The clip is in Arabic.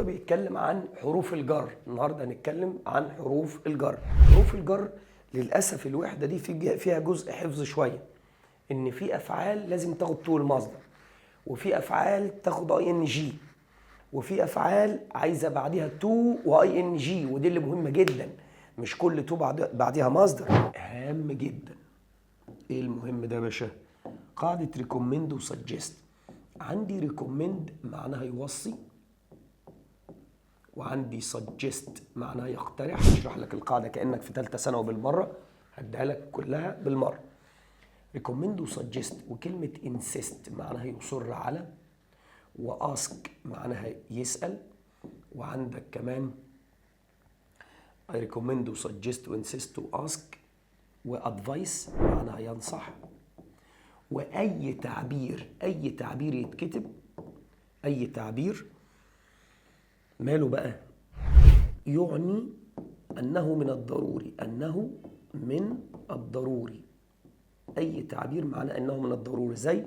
النهارده بيتكلم عن حروف الجر. النهارده هنتكلم عن حروف الجر. حروف الجر للاسف الوحده دي فيها جزء حفظ شويه، ان في افعال لازم تاخد تو المصدر، وفي افعال تاخد اي ان جي، وفي افعال عايزه بعديها تو واي ان جي، ودي اللي مهمه جدا. مش كل تو بعديها مصدر. هام جدا. ايه المهم ده يا باشا؟ قاعده ريكومند وسجست. عندي ريكومند معناها يوصي، وعندي سجست معناها يقترح. هشرح لك القاعده كانك في ثالثه ثانوي بالمره، هديها لك كلها بالمره. ريكومند وسجست. وكلمه انسيست معناها يصر على، واسك معناها يسال. وعندك كمان I recommend وsuggest وانسيست واسك وادفايس معناها ينصح. واي تعبير يتكتب، اي تعبير ماله بقى؟ يعني انه من الضروري. اي تعبير معناه انه من الضروري، زي